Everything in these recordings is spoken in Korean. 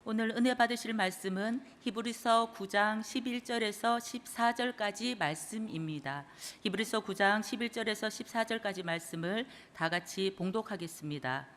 오늘 은혜 받으실 말씀은 히브리서 9장 11절에서 14절까지 말씀입니다. 히브리서 9장 11절에서 14절까지 말씀을 다 같이 봉독하겠습니다.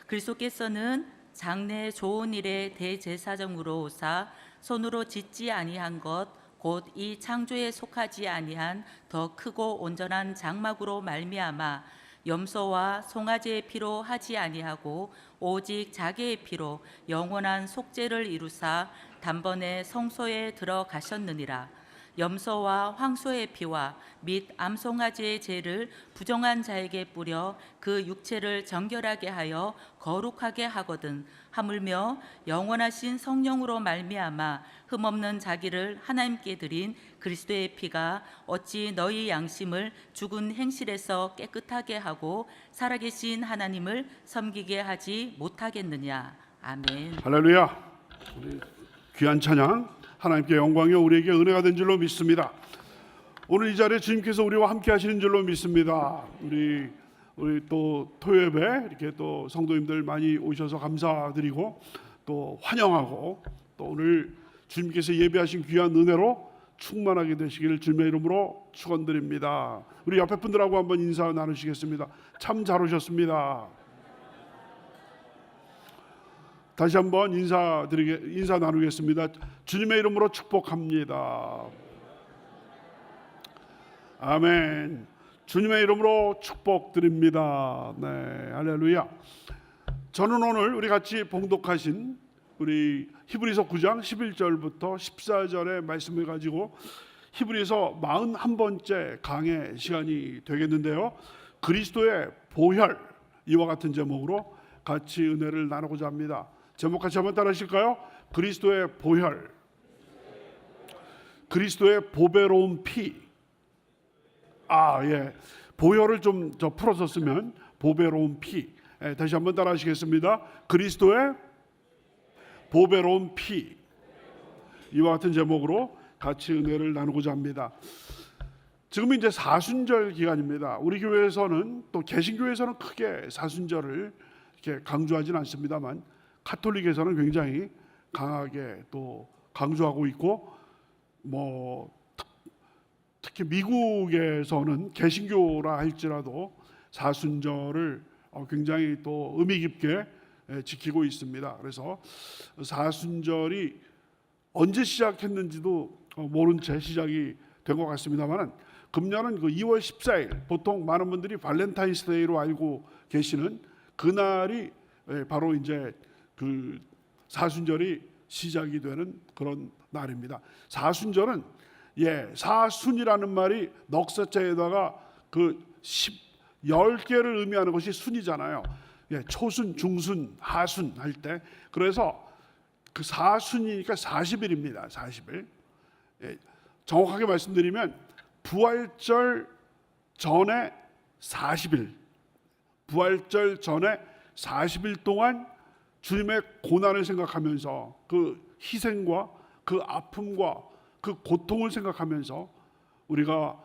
그리스도께서는 장래 좋은 일에 대제사장으로 오사 손으로 짓지 아니한 것 곧 이 창조에 속하지 아니한 더 크고 온전한 장막으로 말미암아 염소와 송아지의 피로 하지 아니하고 오직 자기의 피로 영원한 속죄를 이루사 단번에 성소에 들어가셨느니라. 염소와 황소의 피와 및 암송아지의 죄를 부정한 자에게 뿌려 그 육체를 정결하게 하여 거룩하게 하거든 하물며 영원하신 성령으로 말미암아 흠없는 자기를 하나님께 드린 그리스도의 피가 어찌 너희 양심을 죽은 행실에서 깨끗하게 하고 살아계신 하나님을 섬기게 하지 못하겠느냐. 아멘. 할렐루야. 우리 귀한 찬양 하나님께 영광이요 우리에게 은혜가 된 줄로 믿습니다. 오늘 이 자리에 주님께서 우리와 함께 하시는 줄로 믿습니다. 우리 또 토요예배 이렇게 또 성도님들 많이 오셔서 감사드리고 또 환영하고 또 오늘 주님께서 예배하신 귀한 은혜로 충만하게 되시기를 주님의 이름으로 축원드립니다. 우리 옆에 분들하고 한번 인사 나누시겠습니다. 참 잘 오셨습니다. 다시 한번 인사 나누겠습니다. 주님의 이름으로 축복합니다. 아멘. 주님의 이름으로 축복드립니다. 네, 할렐루야. 저는 오늘 우리 같이 봉독하신 우리 히브리서 9장 11절부터 14절의 말씀을 가지고 히브리서 41번째 강의 시간이 되겠는데요. 그리스도의 보혈, 이와 같은 제목으로 같이 은혜를 나누고자 합니다. 제목 같이 한번 따라 하실까요? 그리스도의 보혈, 그리스도의 보배로운 피. 예, 보혈을 좀 풀어서 쓰면 보배로운 피. 다시 한번 따라 하시겠습니다. 그리스도의 보배로운 피. 이와 같은 제목으로 같이 은혜를 나누고자 합니다. 지금 이제 사순절 기간입니다. 우리 교회에서는 또 개신교에서는 크게 사순절을 이렇게 강조하지는 않습니다만 가톨릭에서는 굉장히 강하게 또 강조하고 있고 특히 미국에서는 개신교라 할지라도 사순절을 굉장히 또 의미 깊게 지키고 있습니다. 그래서 사순절이 언제 시작했는지도 모른 채 시작이 된 것 같습니다만 금년은 그 2월 14일 보통 많은 분들이 발렌타인스데이로 알고 계시는 그날이 바로 이제 그 사순절이 시작이 되는 그런 날입니다. 사순절은 사순이라는 말이 넉사자에다가 그 10개를 의미하는 것이 순이잖아요. 초순, 중순, 하순 할 때. 그래서 그 사순이니까 40일입니다. 40일. 정확하게 말씀드리면 부활절 전에 40일. 부활절 전에 40일 동안 주님의 고난을 생각하면서 그 희생과 그 아픔과 그 고통을 생각하면서 우리가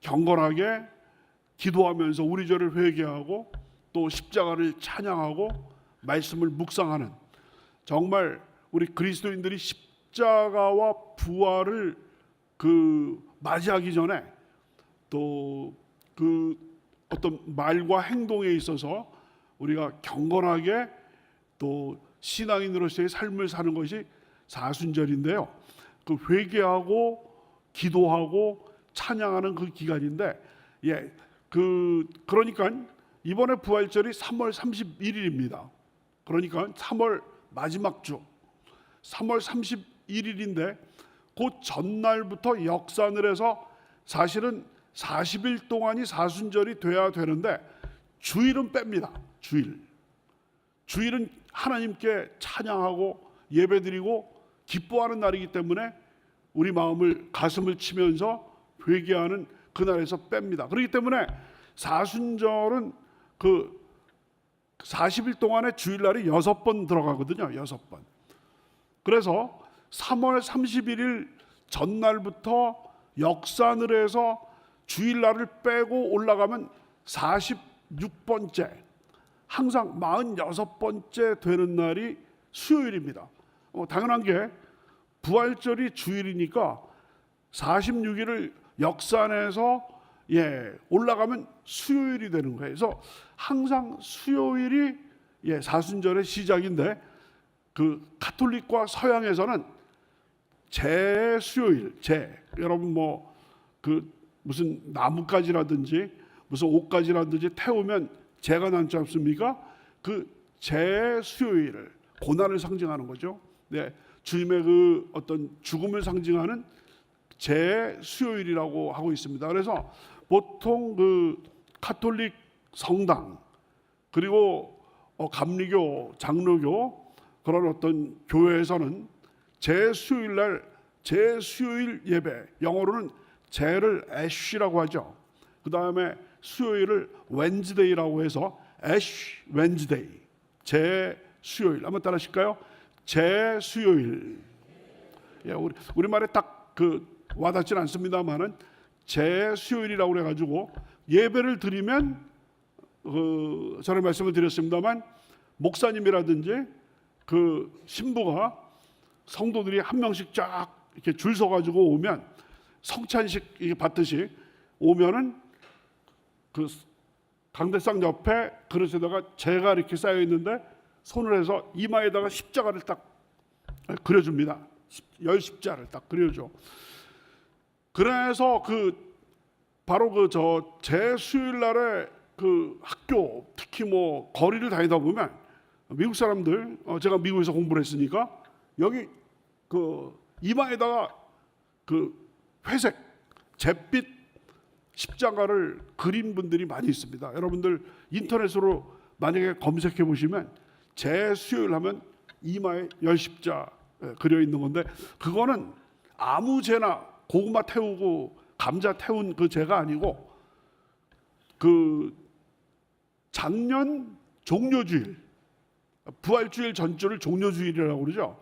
경건하게 기도하면서 우리 죄를 회개하고 또 십자가를 찬양하고 말씀을 묵상하는, 정말 우리 그리스도인들이 십자가와 부활을 맞이하기 전에 또 그 어떤 말과 행동에 있어서 우리가 경건하게 또 신앙인으로서의 삶을 사는 것이 사순절인데요. 그 회개하고 기도하고 찬양하는 그 기간인데, 그러니까 이번에 부활절이 3월 31일입니다. 그러니까 3월 마지막 주, 3월 31일인데 그 전날부터 역산을 해서 사실은 40일 동안이 사순절이 돼야 되는데 주일은 뺍니다. 주일은 하나님께 찬양하고 예배드리고 기뻐하는 날이기 때문에 우리 가슴을 치면서 회개하는 그날에서 뺍니다. 그렇기 때문에 사순절은 그 40일 동안의 주일날이 6번 들어가거든요. 6번. 그래서 3월 31일 전날부터 역산을 해서 주일날을 빼고 올라가면 46번째, 항상 46번째 되는 날이 수요일입니다. 당연한 게 부활절이 주일이니까 46일을 역산해서 올라가면 수요일이 되는 거예요. 그래서 항상 수요일이 사순절의 시작인데 그 가톨릭과 서양에서는 제수요일, 여러분 뭐 그 무슨 나뭇가지라든지 무슨 옷가지라든지 태우면 재가 남지 않습니까? 그 제수요일을 고난을 상징하는 거죠. 주님의 그 어떤 죽음을 상징하는 제수요일이라고 하고 있습니다. 그래서 보통 그 가톨릭 성당 그리고 감리교, 장로교 그런 어떤 교회에서는 제수요일 날 제수요일 예배, 영어로는 제를 애쉬라고 하죠. 그 다음에 수요일을 웬즈데이라고 해서 애쉬 웬즈데이, 제수요일. 한번 따라하실까요? 제수요일. 우리말에 딱 그 와닿지는 않습니다만은 제수요일이라고 그래가지고 예배를 드리면 전에 말씀을 드렸습니다만 목사님이라든지 그 신부가 성도들이 한 명씩 쫙 이렇게 줄 서가지고 오면 성찬식 이게 받듯이 오면은 그 강대상 옆에 그릇에다가 재가 이렇게 쌓여 있는데 손을 해서 이마에다가 십자가를 딱 그려줍니다. 열 십자를 딱 그려줘. 그래서 바로 제수요일 날에 그 학교 특히 뭐 거리를 다니다 보면 미국 사람들 제가 미국에서 공부를 했으니까 여기 그 이마에다가 그 회색 잿빛 십자가를 그린 분들이 많이 있습니다. 여러분들 인터넷으로 만약에 검색해 보시면 제수요일 하면 이마에 열 십자 그려 있는 건데 그거는 아무 죄나 고구마 태우고 감자 태운 그 죄가 아니고 그 작년 종료주일 부활주일 전주를 종료주일이라고 그러죠.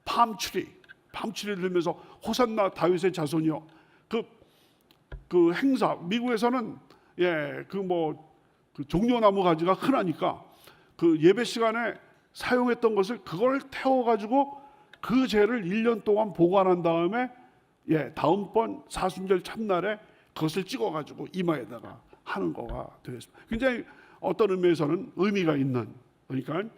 팜추리 들면서 호산나 다윗의 자손이요. 그 행사 미국에서는 그 종려나무 가지가 흔하니까 그 예배 시간에 사용했던 것을 그걸 태워 가지고 그 죄를 1년 동안 보관한 다음에 다음번 사순절 참날에 그것을 찍어 가지고 이마에다가 하는 거가 되겠습니다. 굉장히 어떤 의미에서는 의미가 있는 그러니까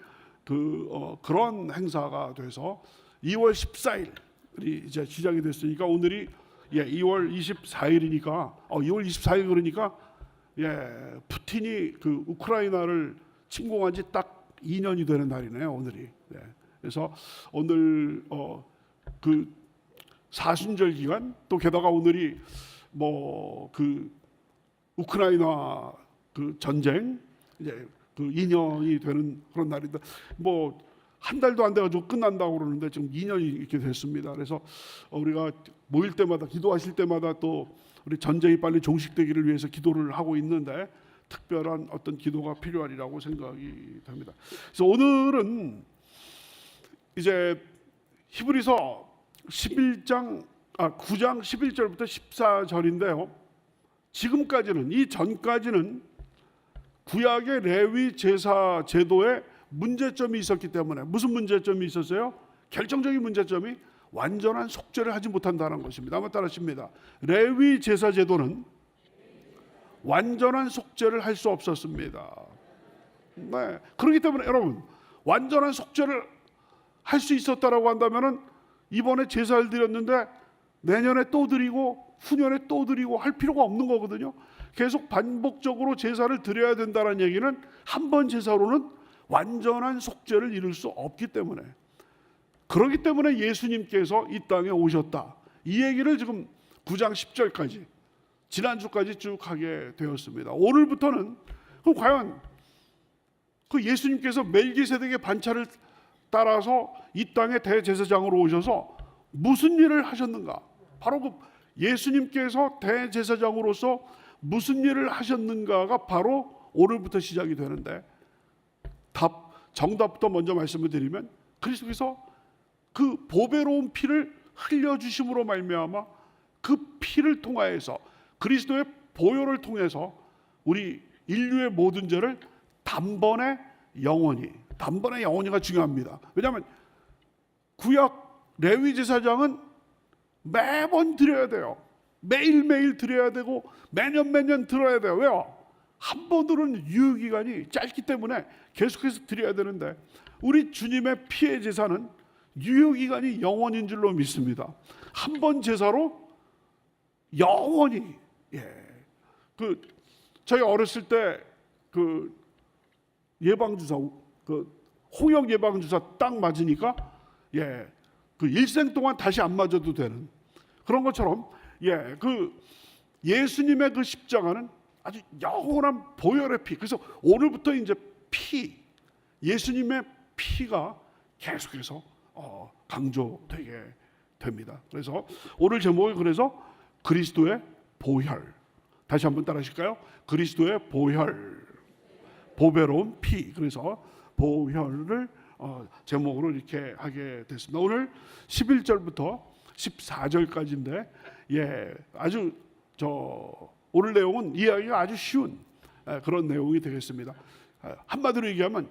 그런 행사가 돼서 2월 14일이 이제 시작이 됐으니까 오늘이 2월 24일이니까 2월 24일 그러니까 푸틴이 그 우크라이나를 침공한 지 딱 2년이 되는 날이네요. 오늘이. 그래서 오늘 그 사순절 기간 또 게다가 오늘이 뭐 그 우크라이나 그 전쟁 이제 그 2년이 되는 그런 날인데 뭐 한 달도 안 돼가지고 끝난다고 그러는데 지금 2년이 이렇게 됐습니다. 그래서 우리가 모일 때마다 기도하실 때마다 또 우리 전쟁이 빨리 종식되기를 위해서 기도를 하고 있는데 특별한 어떤 기도가 필요하리라고 생각이 됩니다. 그래서 오늘은 이제 히브리서 9장 11절부터 14절인데요. 지금까지는 이 전까지는 구약의 레위 제사 제도에 문제점이 있었기 때문에 무슨 문제점이 있었어요? 결정적인 문제점이 완전한 속죄를 하지 못한다는 것입니다. 한번 따라하십니다. 레위 제사 제도는 완전한 속죄를 할 수 없었습니다. 그렇기 때문에 여러분 완전한 속죄를 할 수 있었다라고 한다면은 이번에 제사를 드렸는데 내년에 또 드리고 후년에 또 드리고 할 필요가 없는 거거든요. 계속 반복적으로 제사를 드려야 된다는 얘기는 한 번 제사로는 완전한 속죄를 이룰 수 없기 때문에 그렇기 때문에 예수님께서 이 땅에 오셨다. 이 얘기를 지금 9장 10절까지 지난주까지 쭉 하게 되었습니다. 오늘부터는 그럼 과연 그 예수님께서 멜기세덱의 반차를 따라서 이 땅에 대제사장으로 오셔서 무슨 일을 하셨는가? 바로 그 예수님께서 대제사장으로서 무슨 일을 하셨는가가 바로 오늘부터 시작이 되는데 정답부터 먼저 말씀을 드리면 그리스도께서 그 보배로운 피를 흘려주심으로 말미암아 그 피를 통하여서 그리스도의 보혈을 통해서 우리 인류의 모든 죄를 단번에 영원히가 중요합니다. 왜냐하면 구약 레위 제사장은 매번 드려야 돼요. 매일매일 드려야 되고 매년 드려야 돼요. 왜요? 한 번으로는 유효기간이 짧기 때문에 계속해서 드려야 되는데, 우리 주님의 피의 제사는 유효기간이 영원인 줄로 믿습니다. 한 번 제사로 영원히. 저희 어렸을 때 예방주사, 홍역 예방주사 딱 맞으니까 일생 동안 다시 안 맞아도 되는 그런 것처럼, 예수님의 그 십자가는 아주 영원한 보혈의 피. 그래서 오늘부터 이제 예수님의 피가 계속해서 강조되게 됩니다. 그래서 오늘 제목이 그래서 그리스도의 보혈. 다시 한번 따라하실까요? 그리스도의 보혈, 보배로운 피. 그래서 보혈을 제목으로 이렇게 하게 됐습니다. 오늘 11절부터 14절까지인데, 아주 오늘 내용은 이해하기가 아주 쉬운 그런 내용이 되겠습니다. 한마디로 얘기하면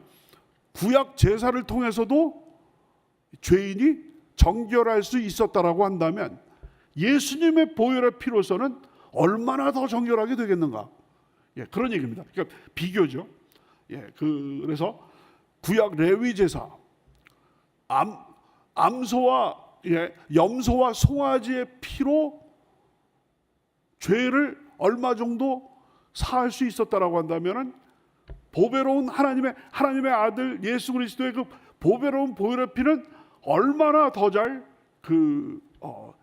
구약 제사를 통해서도 죄인이 정결할 수 있었다라고 한다면, 예수님의 보혈의 피로서는 얼마나 더 정결하게 되겠는가? 그런 얘기입니다. 그러니까 비교죠. 그래서 구약 레위 제사, 암소와 염소와 송아지의 피로 죄를 얼마 정도 사할 수 있었다라고 한다면은, 보배로운 하나님의 아들 예수 그리스도의 그 보배로운 보혈의 피는 얼마나 더 잘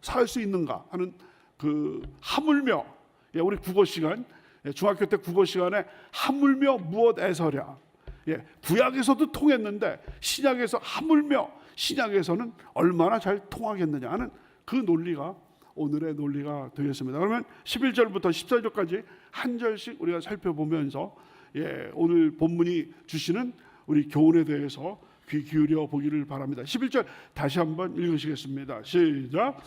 살 수 있는가 하는, 하물며, 우리 국어 시간, 중학교 때 국어 시간에 하물며 무엇에서랴, 구약에서도 통했는데 신약에서 하물며, 신약에서는 얼마나 잘 통하겠느냐 하는 그 논리가 오늘의 논리가 되겠습니다. 그러면 11절부터 14절까지 한 절씩 우리가 살펴보면서 오늘 본문이 주시는 우리 교훈에 대해서 귀 기울여 보기를 바랍니다. 11절 다시 한번 읽으시겠습니다. 시작.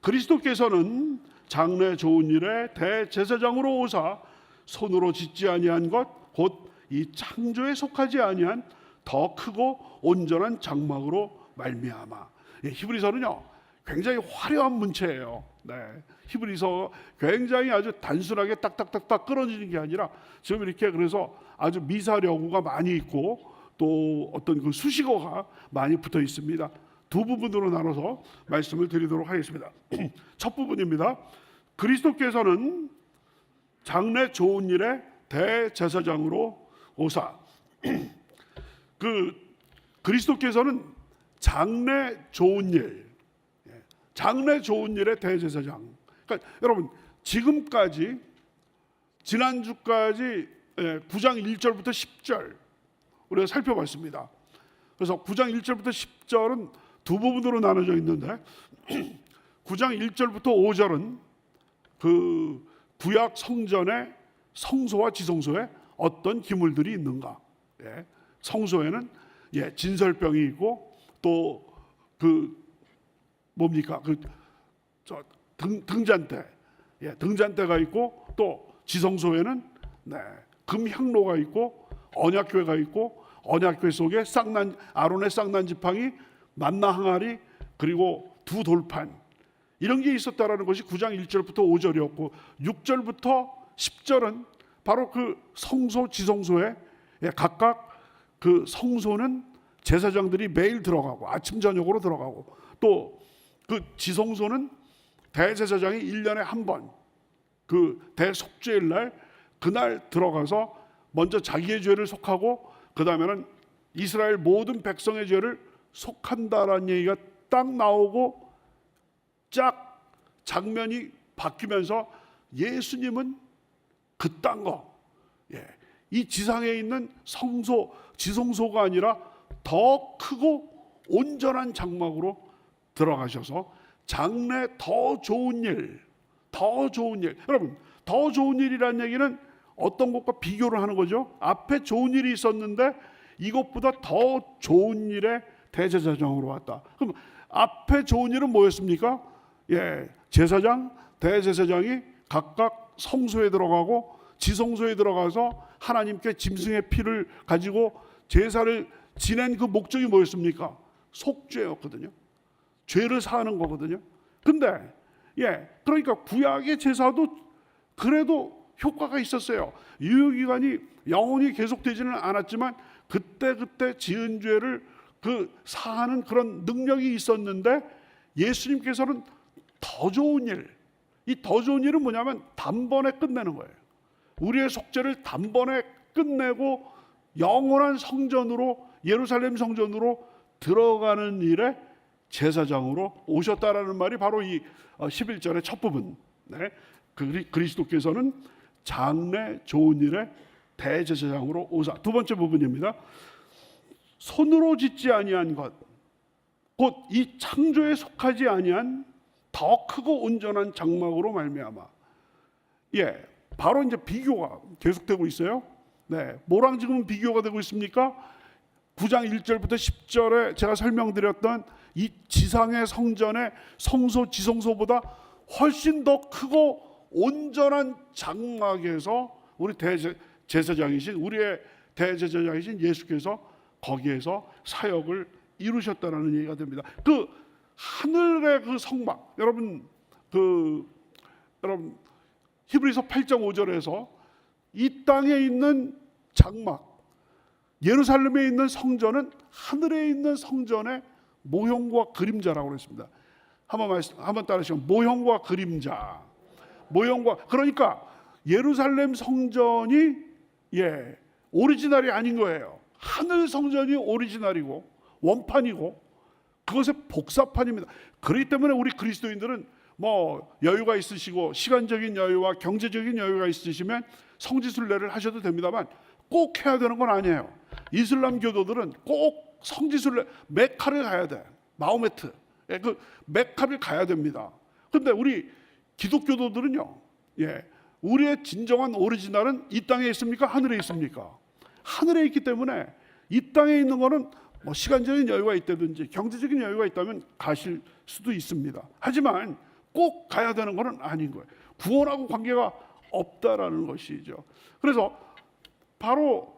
그리스도께서는 장래 좋은 일에 대제사장으로 오사 손으로 짓지 아니한 것 곧 이 창조에 속하지 아니한 더 크고 온전한 장막으로 말미암아. 히브리서는요 굉장히 화려한 문체예요. 히브리서 굉장히 아주 단순하게 딱딱딱딱 끊어지는 게 아니라 지금 이렇게, 그래서 아주 미사려구가 많이 있고 또 어떤 그 수식어가 많이 붙어 있습니다. 두 부분으로 나눠서 말씀을 드리도록 하겠습니다. 첫 부분입니다. 그리스도께서는 장래 좋은 일에 대제사장으로 오사. 그리스도께서는 장래 좋은 일, 장래 좋은 일의 대제사장. 그러니까 여러분, 지금까지 지난주까지 9장 1절부터 10절 우리가 살펴봤습니다. 그래서 9장 1절부터 10절은 두 부분으로 나눠져 있는데, 9장 1절부터 5절은 그 구약 성전의 성소와 지성소에 어떤 기물들이 있는가. 성소에는 진설병이 있고 또 등잔대, 등잔대가 있고, 또 지성소에는 금향로가 있고 언약궤가 있고, 언약궤 속에 아론의 쌍난 지팡이, 만나 항아리, 그리고 두 돌판, 이런 게 있었다라는 것이 9장 1절부터 5절이었고, 6절부터 10절은 바로 그 성소, 지성소에 각각 그 성소는 제사장들이 매일 들어가고 아침 저녁으로 들어가고, 또 그 지성소는 대제사장이 1년에 한 번 그 대속죄일 날 그날 들어가서 먼저 자기의 죄를 속하고 그 다음에는 이스라엘 모든 백성의 죄를 속한다라는 얘기가 딱 나오고 쫙 장면이 바뀌면서, 예수님은 그딴 거, 이 지상에 있는 성소, 지성소가 아니라 더 크고 온전한 장막으로 들어가셔서 장래 더 좋은 일, 여러분, 더 좋은 일이라는 얘기는 어떤 것과 비교를 하는 거죠. 앞에 좋은 일이 있었는데 이것보다 더 좋은 일에 대제사장으로 왔다. 그럼 앞에 좋은 일은 뭐였습니까? 제사장, 대제사장이 각각 성소에 들어가고 지성소에 들어가서 하나님께 짐승의 피를 가지고 제사를 지낸 그 목적이 뭐였습니까? 속죄였거든요. 죄를 사하는 거거든요. 근데 그러니까 구약의 제사도 그래도 효과가 있었어요. 유효기간이 영원히 계속되지는 않았지만 그때 지은 죄를 그 사하는 그런 능력이 있었는데, 예수님께서는 더 좋은 일, 이 더 좋은 일은 뭐냐면 단번에 끝내는 거예요. 우리의 속죄를 단번에 끝내고 영원한 성전으로, 예루살렘 성전으로 들어가는 일에 제사장으로 오셨다라는 말이 바로 이 11절의 첫 부분. 그리스도께서는 장래 좋은 일에 대제사장으로 오사. 두 번째 부분입니다. 손으로 짓지 아니한 것, 곧 이 창조에 속하지 아니한 더 크고 온전한 장막으로 말미암아. 바로 이제 비교가 계속되고 있어요. 뭐랑 지금 비교가 되고 있습니까? 9장 1절부터 10절에 제가 설명드렸던 이 지상의 성전의 성소 지성소보다 훨씬 더 크고 온전한 장막에서 우리 대제사장이신, 우리의 대제사장이신 예수께서 거기에서 사역을 이루셨다는 얘기가 됩니다. 그 하늘의 그 성막, 여러분 히브리서 8장 5절에서 이 땅에 있는 장막, 예루살렘에 있는 성전은 하늘에 있는 성전의 모형과 그림자라고 그랬습니다. 한번 따라하시면, 모형과 그림자. 그러니까 예루살렘 성전이 오리지널이 아닌 거예요. 하늘 성전이 오리지널이고 원판이고 그것의 복사판입니다. 그렇기 때문에 우리 그리스도인들은 뭐 여유가 있으시고 시간적인 여유와 경제적인 여유가 있으시면 성지순례를 하셔도 됩니다만 꼭 해야 되는 건 아니에요. 이슬람 교도들은 꼭 성지순례, 메카를 가야 돼. 마호메트, 그 메카를 가야 됩니다. 그런데 우리 기독교도들은요, 우리의 진정한 오리지널은 이 땅에 있습니까? 하늘에 있습니까? 하늘에 있기 때문에 이 땅에 있는 거는 뭐 시간적인 여유가 있다든지 경제적인 여유가 있다면 가실 수도 있습니다. 하지만 꼭 가야 되는 것은 아닌 거예요. 구원하고 관계가 없다라는 것이죠. 그래서 바로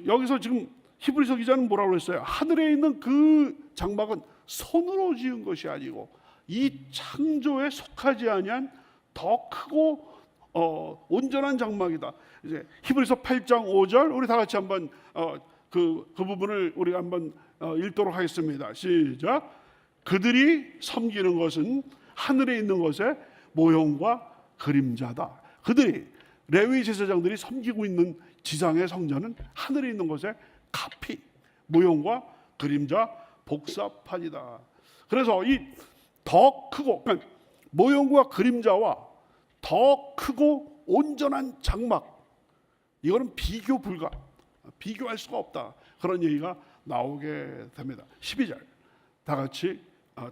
여기서 지금 히브리서 기자는 뭐라고 했어요? 하늘에 있는 그 장막은 손으로 지은 것이 아니고 이 창조에 속하지 아니한 더 크고 온전한 장막이다. 이제 히브리서 8장 5절 우리 다 같이 한번 그 부분을 우리가 한번 읽도록 하겠습니다. 시작. 그들이 섬기는 것은 하늘에 있는 것의 모형과 그림자다. 그들이, 레위 제사장들이 섬기고 있는 지상의 성전은 하늘에 있는 것의 카피, 모형과 그림자, 복사판이다. 그래서 이 더 크고, 그러니까 모형과 그림자와 더 크고 온전한 장막, 이거는 비교 불가, 비교할 수가 없다. 그런 얘기가 나오게 됩니다. 12절 다 같이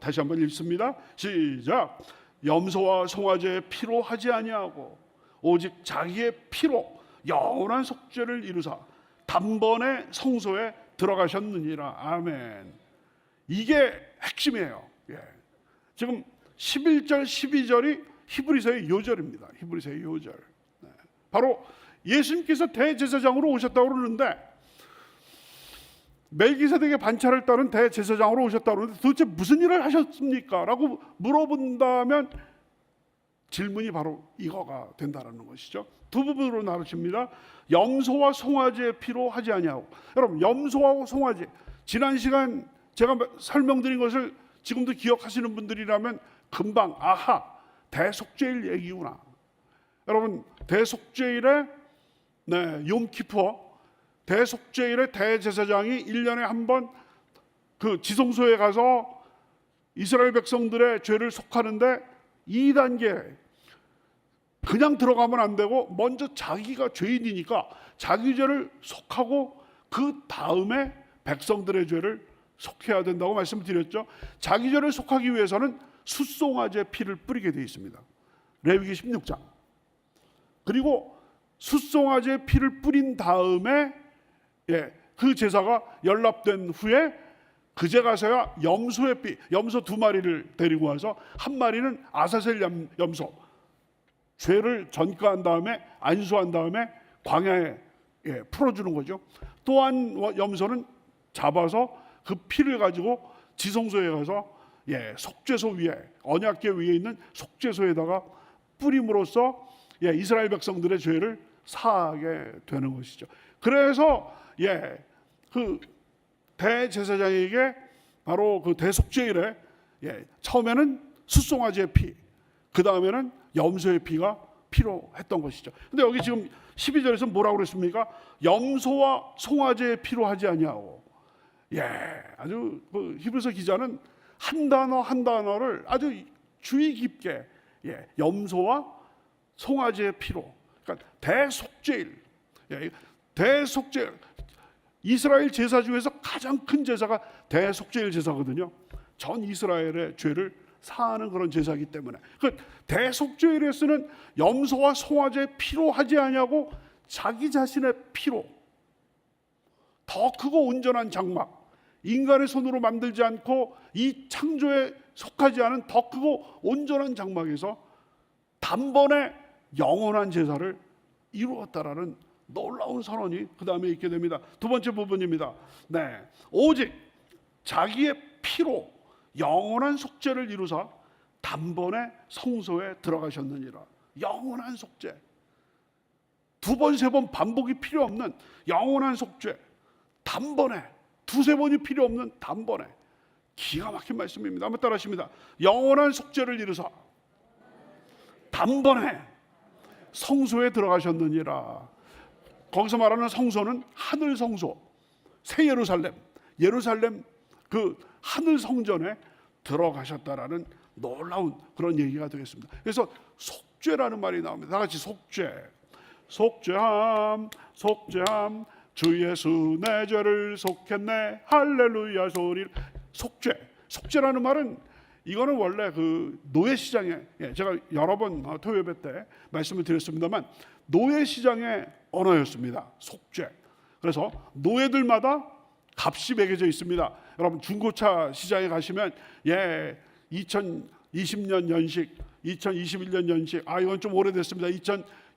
다시 한번 읽습니다. 시작. 염소와 송아지의 피로 하지 아니하고 오직 자기의 피로 영원한 속죄를 이루사 단번에 성소에 들어가셨느니라. 아멘. 이게 핵심이에요. 지금 11절 12절이 히브리서의 요절입니다. 히브리서의 요절. 바로 예수님께서 대제사장으로 오셨다고 그러는데, 멜기세덱의 반차를 따른 대제사장으로 오셨다고 그러는데 도대체 무슨 일을 하셨습니까? 라고 물어본다면 질문이 바로 이거가 된다는 것이죠. 두 부분으로 나누십니다. 염소와 송아지의 피로 하지 아니하고. 여러분, 염소하고 송아지, 지난 시간 제가 설명드린 것을 지금도 기억하시는 분들이라면 금방 대속죄일 얘기구나. 여러분, 대속죄일에 욤키푸어, 대속죄일에 대제사장이 1년에 한 번 그 지성소에 가서 이스라엘 백성들의 죄를 속하는데 2단계, 그냥 들어가면 안 되고 먼저 자기가 죄인이니까 자기 죄를 속하고 그 다음에 백성들의 죄를 속해야 된다고 말씀드렸죠. 자기 죄를 속하기 위해서는 숫송아지의 피를 뿌리게 되어 있습니다. 레위기 16장. 그리고 숫송아지의 피를 뿌린 다음에 그 제사가 연납된 후에 그제 가서야 염소의 피, 염소 2마리를 데리고 와서 한 마리는 아사셀 염소, 죄를 전가한 다음에 안수한 다음에 광야에 풀어주는 거죠. 또한 염소는 잡아서 그 피를 가지고 지성소에 가서 속죄소 위에, 언약궤 위에 있는 속죄소에다가 뿌림으로써 이스라엘 백성들의 죄를 사하게 되는 것이죠. 그래서 그 대제사장에게 바로 그 대속죄일에 처음에는 숫송아지의 피, 그 다음에는 염소의 피가 필요했던 것이죠. 근데 여기 지금 12절에서 뭐라고 그랬습니까? 염소와 송아지의 피로 하지 아니하고. 아주 그 히브리서 기자는 한 단어 한 단어를 아주 주의 깊게 염소와 송아지의 피로. 그러니까 대속죄일. 대속죄, 이스라엘 제사 중에서 가장 큰 제사가 대속죄일 제사거든요. 전 이스라엘의 죄를 사하는 그런 제사이기 때문에 그 대속죄일에 쓰는 염소와 송아지의 피로 하지 아니하고 자기 자신의 피로, 더 크고 온전한 장막, 인간의 손으로 만들지 않고 이 창조에 속하지 않은 더 크고 온전한 장막에서 단번에 영원한 제사를 이루었다라는 놀라운 선언이 그 다음에 있게 됩니다. 두 번째 부분입니다. 오직 자기의 피로 영원한 속죄를 이루사 단번에 성소에 들어가셨느니라. 영원한 속죄, 두 번, 세 번 반복이 필요 없는 영원한 속죄, 단번에, 두세 번이 필요 없는 단번에. 기가 막힌 말씀입니다. 한번 따라 하십니다. 영원한 속죄를 이루사 단번에 성소에 들어가셨느니라. 거기서 말하는 성소는 하늘 성소, 새 예루살렘, 예루살렘 그 하늘 성전에 들어가셨다라는 놀라운 그런 얘기가 되겠습니다. 그래서 속죄라는 말이 나옵니다. 다 같이 속죄. 속죄함, 속죄함, 주 예수 내 죄를 속했네, 할렐루야 소리. 속죄. 속죄라는 말은 이거는 원래 그 노예 시장에, 제가 여러 번 토요예배 때 말씀을 드렸습니다만 노예 시장의 언어였습니다. 속죄. 그래서 노예들마다 값이 매겨져 있습니다. 여러분 중고차 시장에 가시면 2020년 연식, 2021년 연식, 이건 좀 오래됐습니다.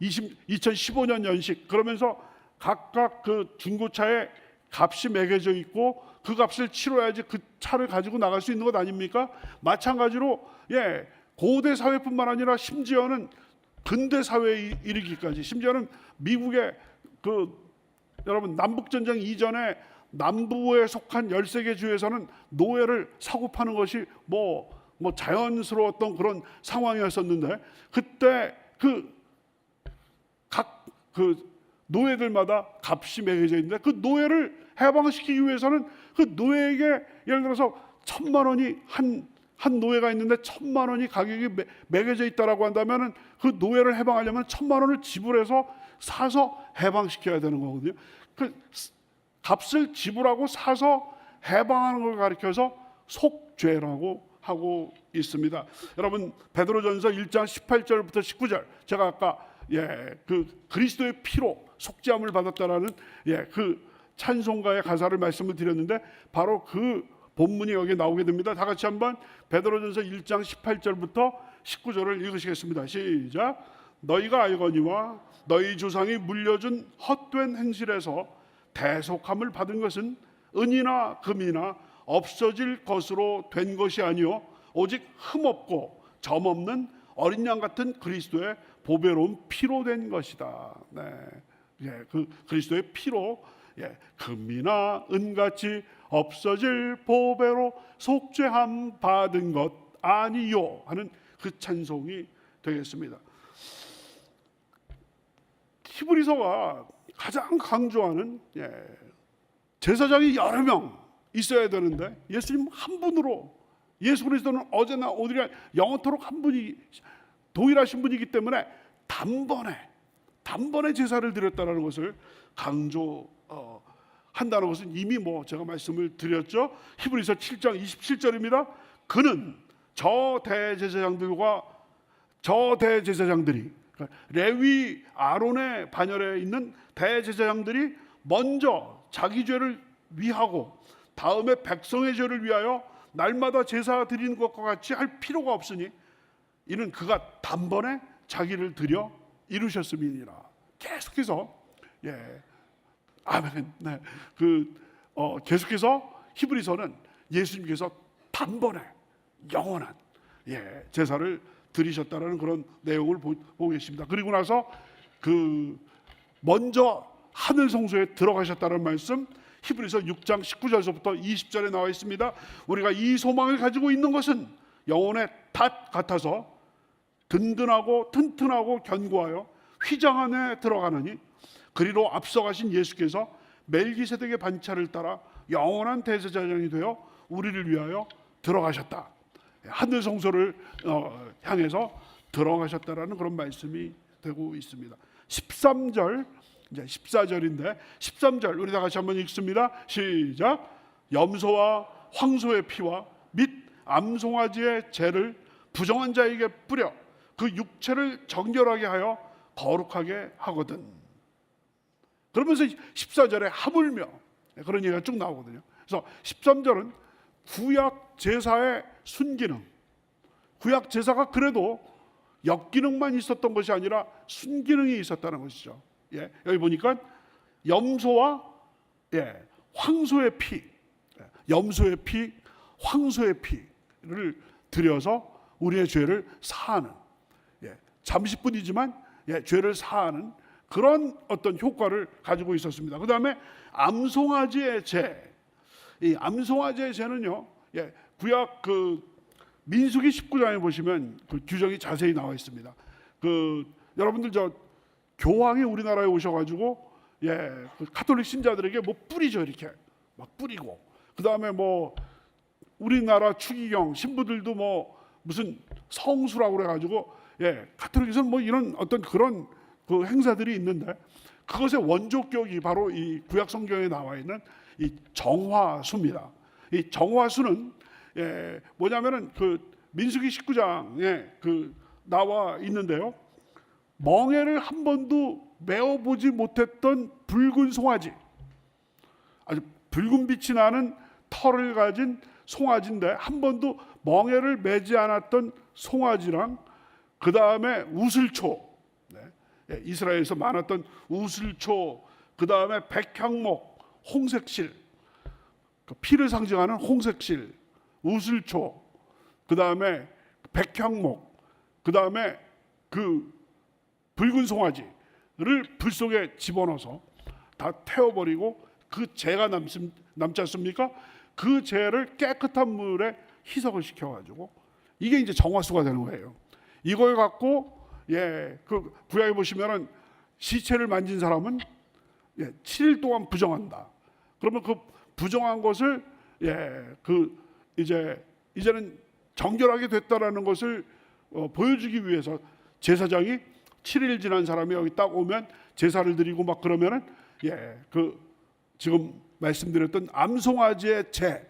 2015년 연식, 그러면서 각각 그 중고차에 값이 매겨져 있고 그 값을 치러야지 그 차를 가지고 나갈 수 있는 것 아닙니까? 마찬가지로 고대 사회뿐만 아니라 심지어는 근대 사회에 이르기까지, 심지어는 미국의 그 여러분 남북 전쟁 이전에 남부에 속한 13개 주에서는 노예를 사고 파는 것이 뭐 자연스러웠던 그런 상황이었었는데, 그때 각 노예들마다 값이 매겨져 있는데 그 노예를 해방시키기 위해서는 그 노예에게 예를 들어서 1,000만 원이 한 노예가 있는데 1,000만 원이 가격이 매겨져 있다라고 한다면은 그 노예를 해방하려면 1,000만 원을 지불해서 사서 해방시켜야 되는 거거든요. 그 값을 지불하고 사서 해방하는 걸 가리켜서 속죄라고 하고 있습니다. 여러분 베드로전서 1장 18절부터 19절, 제가 아까 그 그리스도의 피로 속죄함을 받았다라는 그 찬송가의 가사를 말씀을 드렸는데 바로 그 본문이 여기 나오게 됩니다. 다 같이 한번 베드로전서 1장 18절부터 19절을 읽으시겠습니다. 시작. 너희가 알거니와 너희 조상이 물려준 헛된 행실에서 대속함을 받은 것은 은이나 금이나 없어질 것으로 된 것이 아니요 오직 흠없고 점없는 어린 양 같은 그리스도의 보배로운 피로 된 것이다. 그 그리스도의 피로 금이나 은같이 없어질 보배로 속죄함 받은 것 아니요 하는 그 찬송이 되겠습니다. 히브리서가 가장 강조하는 제사장이 여러 명 있어야 되는데 예수님 한 분으로, 예수 그리스도는 어제나 오늘이나 영원토록 한 분이 동일하신 분이기 때문에 단번에 제사를 드렸다는 것을 강조한다는 것은 이미 제가 말씀을 드렸죠. 히브리서 7장 27절입니다. 그는 저 대제사장들이 레위 아론의 반열에 있는 대제사장들이 먼저 자기 죄를 위하고 다음에 백성의 죄를 위하여 날마다 제사 드리는 것과 같이 할 필요가 없으니 이는 그가 단번에 자기를 드려 이루셨음이니라. 계속해서 아멘. 계속해서 히브리서는 예수님께서 단번에 영원한 제사를 드리셨다라는 그런 내용을 보고 계십니다. 그리고 나서 먼저 하늘 성소에 들어가셨다는 말씀 히브리서 6장 19절서부터 20절에 나와 있습니다. 우리가 이 소망을 가지고 있는 것은 영혼의 닷 같아서 든든하고 튼튼하고 견고하여 휘장 안에 들어가느니 그리로 앞서가신 예수께서 멜기세덱의 반차를 따라 영원한 대제사장이 되어 우리를 위하여 들어가셨다. 하늘 성소를 향해서 들어가셨다라는 그런 말씀이 되고 있습니다. 13절, 이제 14절인데 13절 우리 다 같이 한번 읽습니다. 시작. 염소와 황소의 피와 및 암송아지의 죄를 부정한 자에게 뿌려 그 육체를 정결하게 하여 거룩하게 하거든. 그러면서 14절에 하물며 그런 얘기가 쭉 나오거든요. 그래서 13절은 구약 제사의 순기능, 구약 제사가 그래도 역기능만 있었던 것이 아니라 순기능이 있었다는 것이죠. 여기 보니까 염소와 황소의 피, 염소의 피, 황소의 피를 들여서 우리의 죄를 사하는, 잠시뿐이지만 죄를 사하는 그런 어떤 효과를 가지고 있었습니다. 그 다음에 암송아지의 죄, 이 암송아지의 죄는요, 구약 민수기 19장에 보시면 그 규정이 자세히 나와 있습니다. 여러분들 교황이 우리나라에 오셔가지고 그 가톨릭 신자들에게 뭐 뿌리죠, 이렇게 막 뿌리고, 그 다음에 뭐 우리나라 추기경 신부들도 뭐 무슨 성수라고 그래가지고 가톨릭에서는 뭐 이런 어떤 그런 그 행사들이 있는데 그것의 원조격이 바로 이 구약 성경에 나와 있는 이 정화수입니다. 이 정화수는 뭐냐면은 민수기 19장에 나와 있는데요. 멍에를 한 번도 메어보지 못했던 붉은 송아지, 아주 붉은 빛이 나는 털을 가진 송아지인데 한 번도 멍에를 매지 않았던 송아지랑 그 다음에 우슬초, 이스라엘에서 많았던 우슬초, 그 다음에 백향목, 홍색실, 피를 상징하는 홍색실, 우슬초, 그 다음에 백향목, 그 다음에 붉은 송아지를 불 속에 집어넣어서 다 태워버리고 그 재가 남지 않습니까? 그 재를 깨끗한 물에 희석을 시켜가지고 이게 이제 정화수가 되는 거예요. 이걸 갖고 그 구약에 보시면은 시체를 만진 사람은 7일 동안 부정한다. 그러면 그 부정한 것을 이제는 정결하게 됐다라는 것을 보여주기 위해서 제사장이 7일 지난 사람이 여기 딱 오면 제사를 드리고 막 그러면은 지금 말씀드렸던 암송아지의 재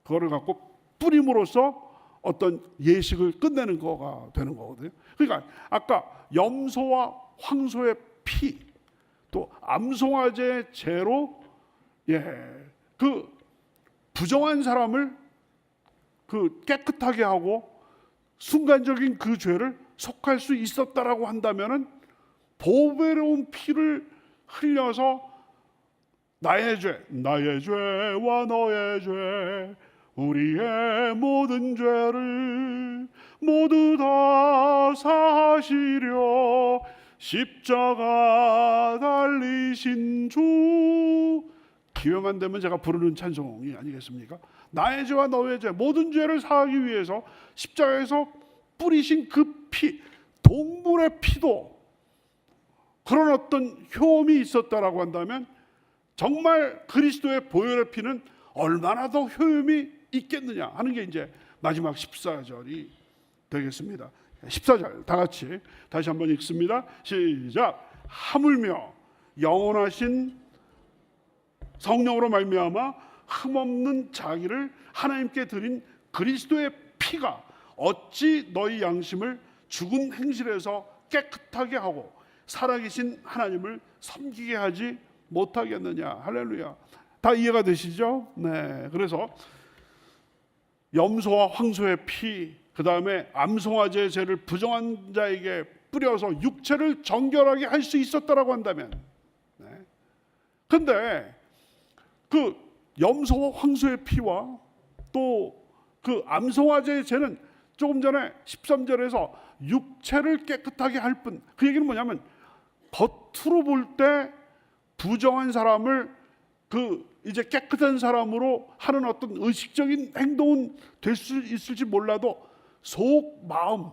그거를 갖고 뿌림으로써 어떤 예식을 끝내는 거가 되는 거거든요. 그러니까 아까 염소와 황소의 피, 또 암송아지의 재로 그 부정한 사람을 깨끗하게 하고 순간적인 그 죄를 속할 수 있었다라고 한다면은 보배로운 피를 흘려서 나의 죄와 너의 죄, 우리의 모든 죄를 모두 다 사하시려 십자가 달리신 주. 기회만 되면 제가 부르는 찬송이 아니겠습니까? 나의 죄와 너의 죄, 모든 죄를 사하기 위해서 십자가에서 뿌리신 그 피, 동물의 피도 그런 어떤 효험이 있었다라고 한다면 정말 그리스도의 보혈의 피는 얼마나 더 효험이 있겠느냐 하는 게 이제 마지막 14절이 되겠습니다. 14절 다 같이 다시 한번 읽습니다. 시작. 하물며 영원하신 성령으로 말미암아 흠없는 자기를 하나님께 드린 그리스도의 피가 어찌 너희 양심을 죽은 행실에서 깨끗하게 하고 살아계신 하나님을 섬기게 하지 못하겠느냐. 할렐루야. 다 이해가 되시죠? 네. 그래서 염소와 황소의 피, 그 다음에 암송아지의 죄를 부정한 자에게 뿌려서 육체를 정결하게 할 수 있었다라고 한다면, 근데 그 염소와 황소의 피와 또 그 암송아지의 죄는 조금 전에 13절에서 육체를 깨끗하게 할 뿐. 그 얘기는 뭐냐면 겉으로 볼 때 부정한 사람을 그 이제 깨끗한 사람으로 하는 어떤 의식적인 행동은 될 수 있을지 몰라도 속 마음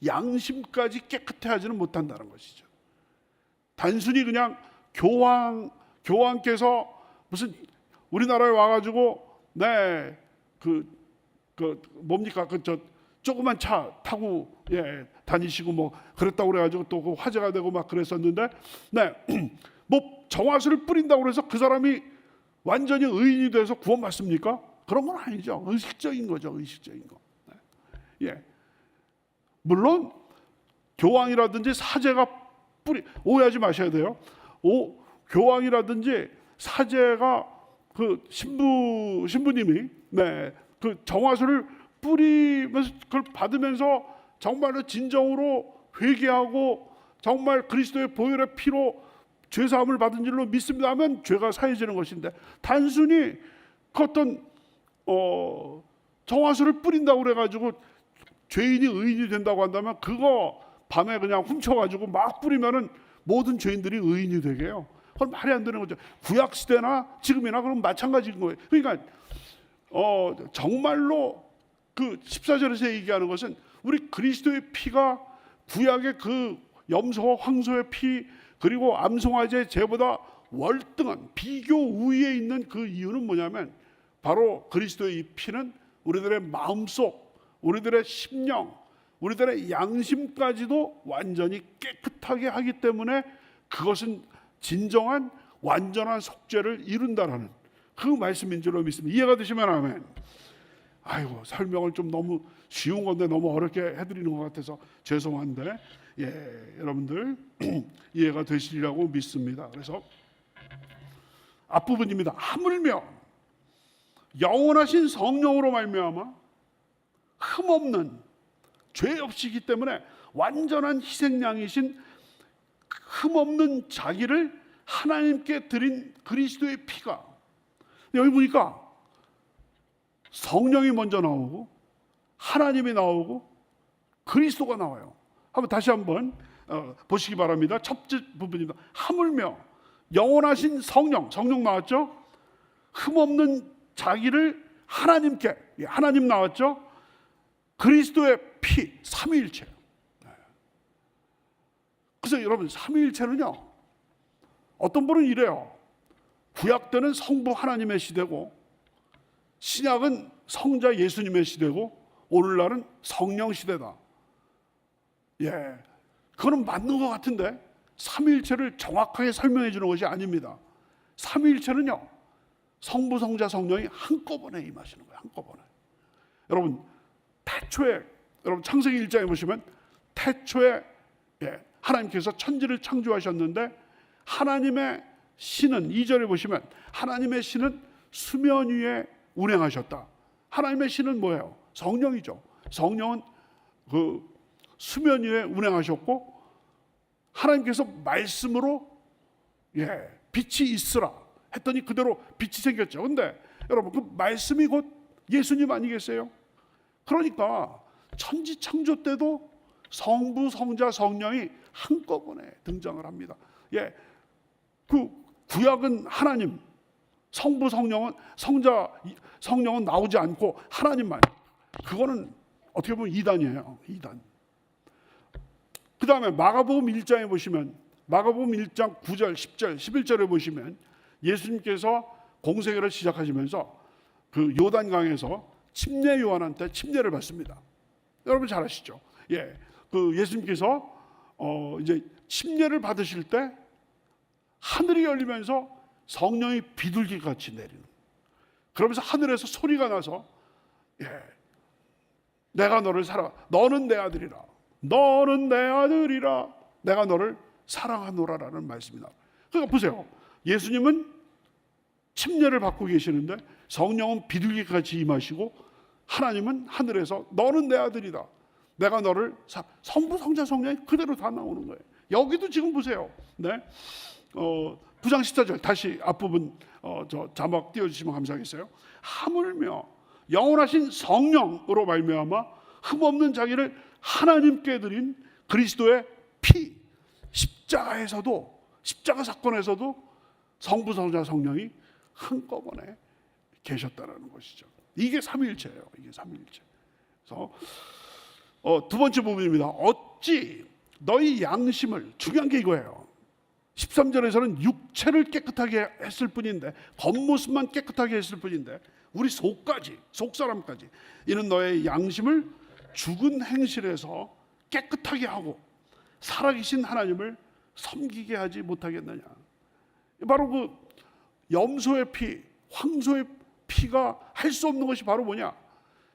양심까지 깨끗해 하지는 못한다는 것이죠. 단순히 그냥 교황께서 무슨 우리나라에 와가지고 뭡니까 저 조그만 차 타고 다니시고 뭐 그랬다고 그래가지고 또 그 화제가 되고 막 그랬었는데 뭐 정화수를 뿌린다고 그래서 그 사람이 완전히 의인이 돼서 구원받습니까? 그런 건 아니죠. 의식적인 거죠. 의식적인 거. 물론 교황이라든지 사제가 오해하지 마셔야 돼요. 교황이라든지 사제가 그 신부님이 그 정화수를 뿌리면서 그걸 받으면서 정말로 진정으로 회개하고 정말 그리스도의 보혈의 피로 죄사함을 받은 줄로 믿습니다 하면 죄가 사해지는 것인데, 단순히 그 어떤 정화수를 뿌린다고 그래가지고 죄인이 의인이 된다고 한다면 그거 밤에 그냥 훔쳐가지고 막 뿌리면은 모든 죄인들이 의인이 되게요. 그건 말이 안 되는 거죠. 구약 시대나 지금이나 그럼 마찬가지인 거예요. 그러니까 정말로 그 14절에서 얘기하는 것은 우리 그리스도의 피가 구약의 그 염소와 황소의 피 그리고 암송아지의 죄보다 월등한 비교 우위에 있는 그 이유는 뭐냐면 바로 그리스도의 이 피는 우리들의 마음속, 우리들의 심령, 우리들의 양심까지도 완전히 깨끗하게 하기 때문에 그것은 진정한 완전한 속죄를 이룬다라는 그 말씀인 줄로 믿습니다. 이해가 되시면 아멘. 아이고, 설명을 좀 너무 쉬운 건데 너무 어렵게 해드리는 것 같아서 죄송한데 여러분들 이해가 되시리라고 믿습니다. 그래서 앞부분입니다. 하물며 영원하신 성령으로 말미암아 흠없는 죄 없이기 때문에 완전한 희생양이신 흠없는 자기를 하나님께 드린 그리스도의 피가, 여기 보니까 성령이 먼저 나오고 하나님이 나오고 그리스도가 나와요. 한번 다시 한번 보시기 바랍니다. 첫째 부분입니다. 하물며 영원하신 성령 나왔죠? 흠없는 자기를 하나님께, 하나님 나왔죠? 그리스도의 피, 삼위일체. 그래서 여러분, 삼위일체는요, 어떤 분은 이래요. 구약 때는 성부 하나님의 시대고 신약은 성자 예수님의 시대고 오늘날은 성령 시대다. 그거는 맞는 것 같은데 삼위일체를 정확하게 설명해 주는 것이 아닙니다. 삼위일체는요, 성부, 성자, 성령이 한꺼번에 임하시는 거예요. 한꺼번에. 여러분, 태초에, 여러분 창세기 1장에 보시면 태초에 하나님께서 천지를 창조하셨는데 하나님의 신은 2절에 보시면 하나님의 신은 수면 위에 운행하셨다. 하나님의 신은 뭐예요? 성령이죠. 성령은 그 수면 위에 운행하셨고 하나님께서 말씀으로 빛이 있으라 했더니 그대로 빛이 생겼죠. 근데 여러분, 그 말씀이 곧 예수님 아니겠어요? 그러니까 천지 창조 때도 성부, 성자, 성령이 한꺼번에 등장을 합니다. 그 구약은 하나님, 성부, 성령은 성령은 나오지 않고 하나님만. 그거는 어떻게 보면 이단이에요. 이단. 그 다음에 마가복음 1장에 보시면 마가복음 1장 9절, 10절, 11절에 보시면 예수님께서 공생애를 시작하시면서 그 요단강에서 침례 요한한테 침례를 받습니다. 여러분 잘 아시죠? 그 예수님께서 이제 침례를 받으실 때 하늘이 열리면서 성령이 비둘기 같이 내리는. 그러면서 하늘에서 소리가 나서 내가 너를 사랑, 너는 내 아들이라, 너는 내 아들이라, 내가 너를 사랑하노라라는 말씀이 나와요. 그러니까 보세요. 예수님은 침례를 받고 계시는데 성령은 비둘기 같이 임하시고 하나님은 하늘에서 너는 내 아들이다, 내가 너를 성부, 성자, 성령이 그대로 다 나오는 거예요. 여기도 지금 보세요. 9장 14절 다시 앞부분 저 자막 띄워주시면 감사하겠어요. 하물며 영원하신 성령으로 말미암아 흠없는 자기를 하나님께 드린 그리스도의 피, 십자가 사건에서도 성부, 성자, 성령이 한꺼번에 계셨다라는 것이죠. 이게 삼위일체예요. 이게 삼위일체. 그래서 두 번째 부분입니다. 어찌 너희 양심을, 중요한 게 이거예요. 13절에서는 육체를 깨끗하게 했을 뿐인데, 겉모습만 깨끗하게 했을 뿐인데 우리 속사람까지 이는 너의 양심을 죽은 행실에서 깨끗하게 하고 살아계신 하나님을 섬기게 하지 못하겠느냐. 바로 그 염소의 피, 황소의 피가 할 수 없는 것이 바로 뭐냐?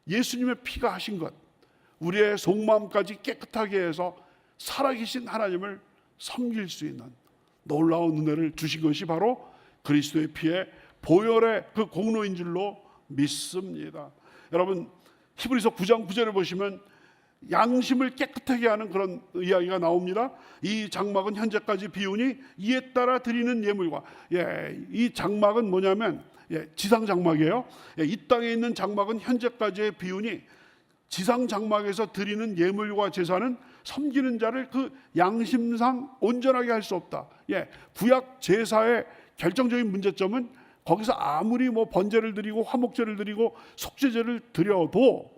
예수님의 피가 하신 것, 우리의 속마음까지 깨끗하게 해서 살아계신 하나님을 섬길 수 있는 놀라운 은혜를 주신 것이 바로 그리스도의 피의 보혈의 그 공로인 줄로 믿습니다. 여러분, 히브리서 9장 9절을 보시면 양심을 깨끗하게 하는 그런 이야기가 나옵니다. 이 장막은 현재까지 비우니 이에 따라 드리는 예물과, 이 장막은 뭐냐면 지상 장막이에요. 이 땅에 있는 장막은 현재까지의 비우니 지상 장막에서 드리는 예물과 제사는 섬기는 자를 그 양심상 온전하게 할 수 없다. 구약 제사의 결정적인 문제점은 거기서 아무리 뭐 번제를 드리고 화목제를 드리고 속죄제를 드려도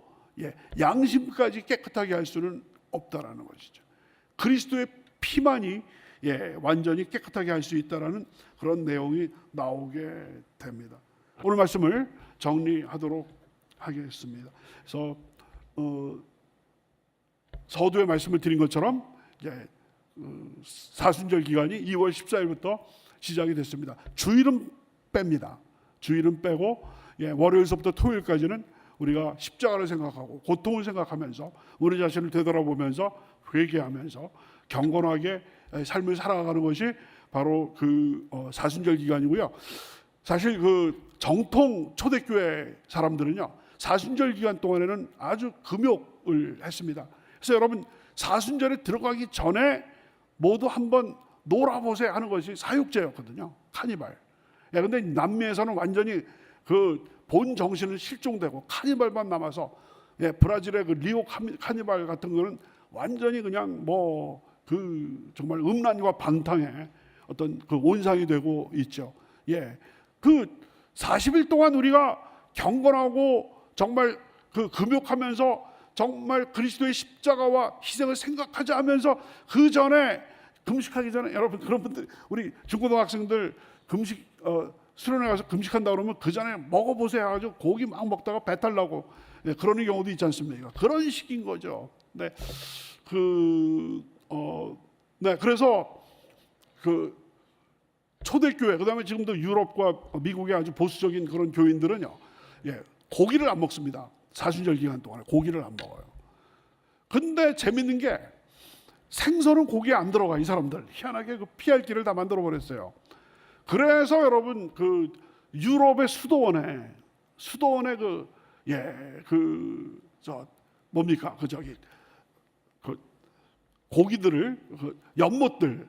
양심까지 깨끗하게 할 수는 없다라는 것이죠. 그리스도의 피만이 완전히 깨끗하게 할 수 있다라는 그런 내용이 나오게 됩니다. 오늘 말씀을 정리하도록 하겠습니다. 그래서 서두에 말씀을 드린 것처럼 사순절 기간이 2월 14일부터 시작이 됐습니다. 주일은 뺍니다. 주일은 빼고 월요일서부터 토요일까지는 우리가 십자가를 생각하고 고통을 생각하면서 우리 자신을 되돌아보면서 회개하면서 경건하게 삶을 살아가는 것이 바로 그 사순절 기간이고요. 사실 그 정통 초대교회 사람들은요, 사순절 기간 동안에는 아주 금욕을 했습니다. 그래서 여러분, 사순절에 들어가기 전에 모두 한번 놀아보세요 하는 것이 사육제였거든요. 카니발. 근데 남미에서는 완전히 그 본 정신은 실종되고 카니발만 남아서 브라질의 그 리오 카니발 같은 거는 완전히 그냥 뭐 그 정말 음란과 방탕의 어떤 그 온상이 되고 있죠. 그 40일 동안 우리가 경건하고 정말 그 금욕하면서 정말 그리스도의 십자가와 희생을 생각하지 하면서 그 전에 금식하기 전에, 여러분 그런 분들, 우리 중고등학생들 금식 수련회 가서 금식한다 그러면 그 전에 먹어보세요 해가지고 고기 막 먹다가 배탈 나고 그러는 경우도 있지 않습니까? 그런 식인 거죠. 그래서 그 초대교회, 그다음에 지금도 유럽과 미국의 아주 보수적인 그런 교인들은요, 고기를 안 먹습니다. 사순절 기간 동안에 고기를 안 먹어요. 근데 재밌는 게 생선은 고기에 안 들어가. 이 사람들 희한하게 그 피할 길을 다 만들어 버렸어요. 그래서 여러분, 그 유럽의 수도원에 그 고기들을, 그 연못들,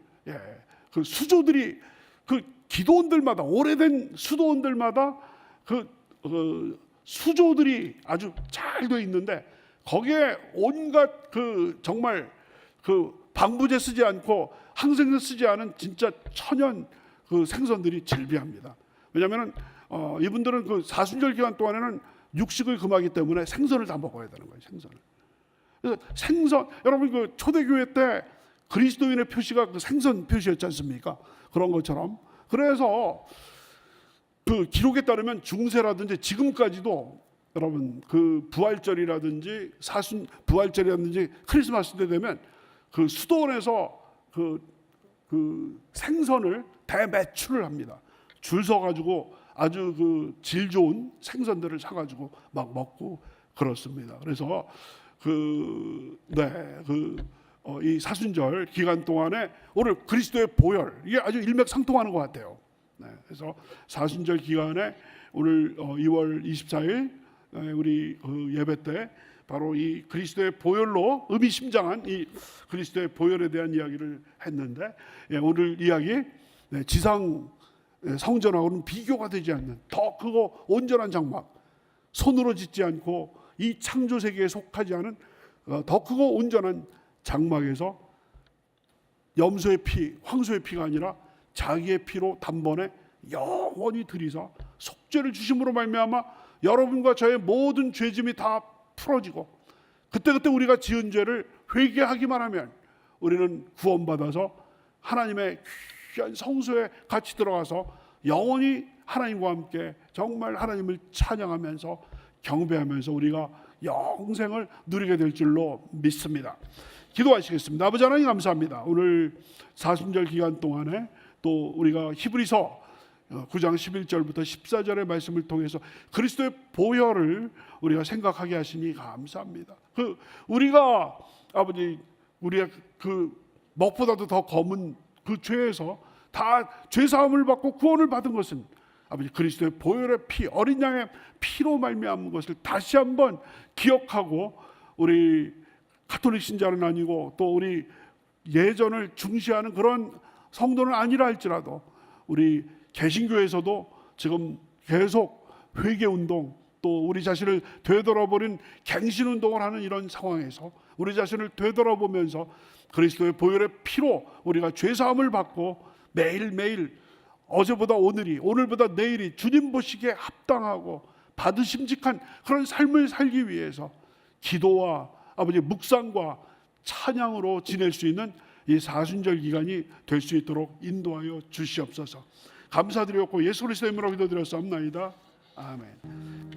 그 수조들이, 그 기도원들마다, 오래된 수도원들마다 그 수조들이 아주 잘 돼 있는데 거기에 온갖 그 정말 그 방부제 쓰지 않고 항생제 쓰지 않은 진짜 천연 그 생선들이 즐비합니다. 왜냐하면 이분들은 그 사순절 기간 동안에는 육식을 금하기 때문에 생선을 다 먹어야 되는 거예요. 생선을. 그래서 생선, 여러분 그 초대교회 때 그리스도인의 표시가 그 생선 표시였지 않습니까? 그런 것처럼. 그래서 그 기록에 따르면 중세라든지 지금까지도 여러분 그 부활절이라든지 부활절이라든지 크리스마스 때 되면 그 수도원에서 그 생선을 대매출을 합니다. 줄 서가지고 아주 그 질 좋은 생선들을 사가지고 막 먹고 그렇습니다. 그래서 이 사순절 기간 동안에 오늘 그리스도의 보혈, 이게 아주 일맥상통하는 것 같아요. 그래서 사순절 기간에 오늘 2월 24일 우리 예배 때 바로 이 그리스도의 보혈로 의미심장한 이 그리스도의 보혈에 대한 이야기를 했는데, 오늘 이야기 지상 성전하고는 비교가 되지 않는 더 크고 온전한 장막, 손으로 짓지 않고 이 창조 세계에 속하지 않은 더 크고 온전한 장막에서 염소의 피, 황소의 피가 아니라 자기의 피로 단번에 영원히 들이사 속죄를 주심으로 말미암아 여러분과 저의 모든 죄짐이 다 풀어지고 그때그때 우리가 지은 죄를 회개하기만 하면 우리는 구원받아서 하나님의 귀한 성소에 같이 들어가서 영원히 하나님과 함께 정말 하나님을 찬양하면서 경배하면서 우리가 영생을 누리게 될 줄로 믿습니다. 기도하시겠습니다. 아버지 하나님 감사합니다. 오늘 사순절 기간 동안에 또 우리가 히브리서 9장 11절부터 14절의 말씀을 통해서 그리스도의 보혈을 우리가 생각하게 하시니 감사합니다. 우리가 아버지 우리의 그 먹보다도 더 검은 그 죄에서 다 죄사함을 받고 구원을 받은 것은 아버지 그리스도의 보혈의 피, 어린 양의 피로 말미암은 것을 다시 한번 기억하고 우리 가톨릭 신자는 아니고 또 우리 예전을 중시하는 그런 성도는 아니라 할지라도 우리 개신교에서도 지금 계속 회개운동 또 우리 자신을 되돌아보는 갱신운동을 하는 이런 상황에서 우리 자신을 되돌아보면서 그리스도의 보혈의 피로 우리가 죄사함을 받고 매일매일 어제보다 오늘이 오늘보다 내일이 주님 보시기에 합당하고 받으심직한 그런 삶을 살기 위해서 기도와 아버지 묵상과 찬양으로 지낼 수 있는 이 사순절 기간이 될 수 있도록 인도하여 주시옵소서. 감사드렸고 예수 그리스도의 이름으로 기도드렸사옵나이다. 아멘.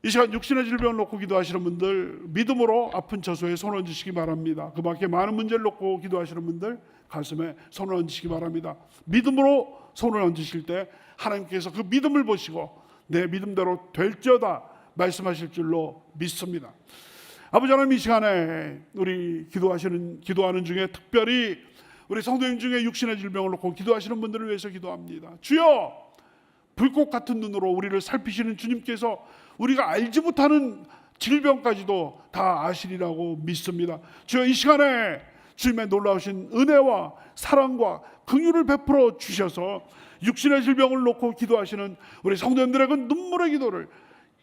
이 시간 육신의 질병을 놓고 기도하시는 분들 믿음으로 아픈 처소에 손 얹으시기 바랍니다. 그 밖에 많은 문제를 놓고 기도하시는 분들 가슴에 손을 얹으시기 바랍니다. 믿음으로 손을 얹으실 때 하나님께서 그 믿음을 보시고 내 믿음대로 될지어다 말씀하실 줄로 믿습니다. 아버지 하나님 이 시간에 우리 기도하는 중에 특별히 우리 성도님 중에 육신의 질병을 놓고 기도하시는 분들을 위해서 기도합니다. 주여 불꽃 같은 눈으로 우리를 살피시는 주님께서 우리가 알지 못하는 질병까지도 다 아시리라고 믿습니다. 주여 이 시간에 주님의 놀라우신 은혜와 사랑과 긍휼을 베풀어 주셔서 육신의 질병을 놓고 기도하시는 우리 성도님들의 그 눈물의 기도를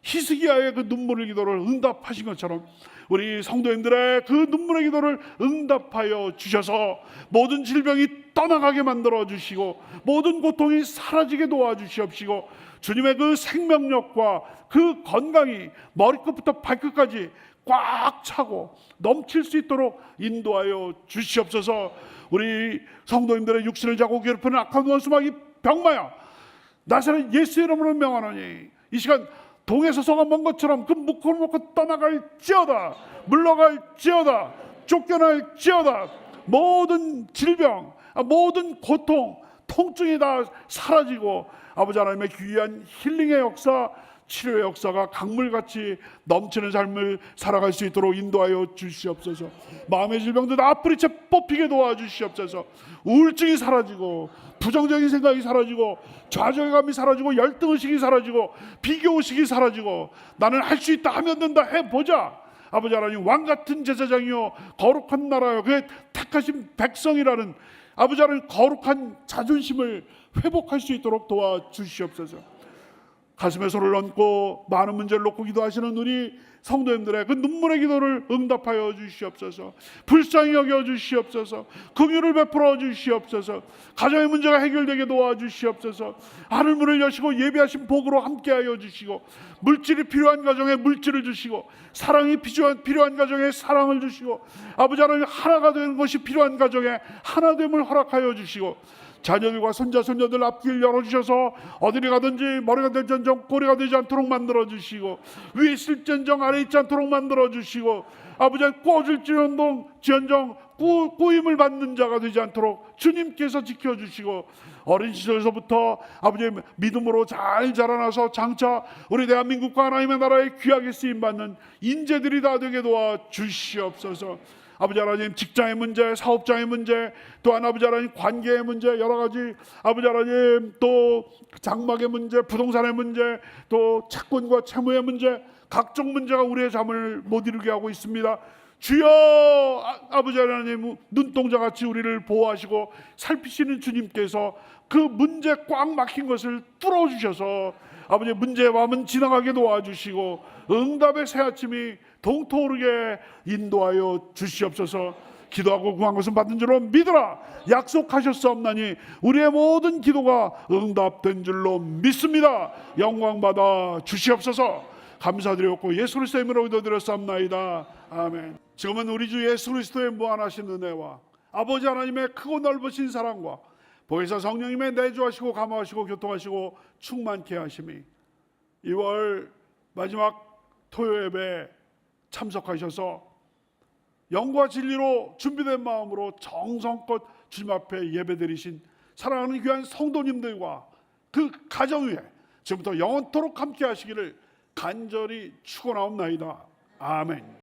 히스기야의 그 눈물의 기도를 응답하신 것처럼 우리 성도님들의 그 눈물의 기도를 응답하여 주셔서 모든 질병이 떠나가게 만들어 주시고 모든 고통이 사라지게 도와주시옵시고 주님의 그 생명력과 그 건강이 머리끝부터 발끝까지 꽉 차고 넘칠 수 있도록 인도하여 주시옵소서. 우리 성도님들의 육신을 자고 괴롭히는 악한 원수마귀 병마야 나사렛 예수 이름으로 명하노니 이 시간 동에 서서가 먼 것처럼 그 묶어 놓고 떠나갈지어다, 물러갈지어다, 쫓겨날지어다. 모든 질병, 모든 고통, 통증이 다 사라지고 아버지 하나님의 귀한 힐링의 역사, 치료의 역사가 강물같이 넘치는 삶을 살아갈 수 있도록 인도하여 주시옵소서. 마음의 질병도 다 뿌리채 뽑히게 도와주시옵소서. 우울증이 사라지고 부정적인 생각이 사라지고 좌절감이 사라지고 열등의식이 사라지고 비교의식이 사라지고 나는 할 수 있다 하면 된다 해보자. 아버지 하나님 왕같은 제사장이요 거룩한 나라요 그의 택하신 백성이라는 아버지 하나님 거룩한 자존심을 회복할 수 있도록 도와주시옵소서. 가슴에 손을 얹고 많은 문제를 놓고 기도하시는 우리 성도님들의 그 눈물의 기도를 응답하여 주시옵소서. 불쌍히 여겨 주시옵소서. 긍휼을 베풀어 주시옵소서. 가정의 문제가 해결되게 도와주시옵소서. 하늘문을 여시고 예비하신 복으로 함께하여 주시고 물질이 필요한 가정에 물질을 주시고 사랑이 필요한 가정에 사랑을 주시고 아버지 하나님 하나가 되는 것이 필요한 가정에 하나됨을 허락하여 주시고 자녀들과 손자 손녀들 앞길 열어주셔서 어디를 가든지 머리가 될전정 꼬리가 되지 않도록 만들어주시고 위에 있을전정 아래 있지 않도록 만들어주시고 아버지 꿔줄지언정 꾸임을 받는 자가 되지 않도록 주님께서 지켜주시고 어린 시절에서부터 아버지의 믿음으로 잘 자라나서 장차 우리 대한민국과 하나님의 나라에 귀하게 쓰임받는 인재들이 다 되게 도와주시옵소서. 아버지 하나님 직장의 문제, 사업장의 문제, 또한 아버지 하나님 관계의 문제 여러 가지 아버지 하나님 또 장막의 문제, 부동산의 문제, 또 채권과 채무의 문제 각종 문제가 우리의 잠을 못 이루게 하고 있습니다. 주여 아버지 하나님 눈동자같이 우리를 보호하시고 살피시는 주님께서 그 문제 꽉 막힌 것을 뚫어주셔서 아버지 문제의 밤은 지나가게 도와주시고 응답의 새 아침이 동토르게 인도하여 주시옵소서. 기도하고 구한 것은 받은 줄로 믿으라 약속하셨사옵나니 우리의 모든 기도가 응답된 줄로 믿습니다. 영광 받아 주시옵소서. 감사드렸고 예수 그리스도의 이름으로 기도드렸사옵나이다. 아멘. 지금은 우리 주 예수 그리스도의 무한하신 은혜와 아버지 하나님의 크고 넓으신 사랑과 보혜사 성령님의 내주하시고 감화하시고 교통하시고 충만케 하심이 2월 마지막 토요 예배에 참석하셔서 영과 진리로 준비된 마음으로 정성껏 주님 앞에 예배드리신 사랑하는 귀한 성도님들과 그 가정 위에 지금부터 영원토록 함께 하시기를 간절히 축원하옵나이다. 아멘.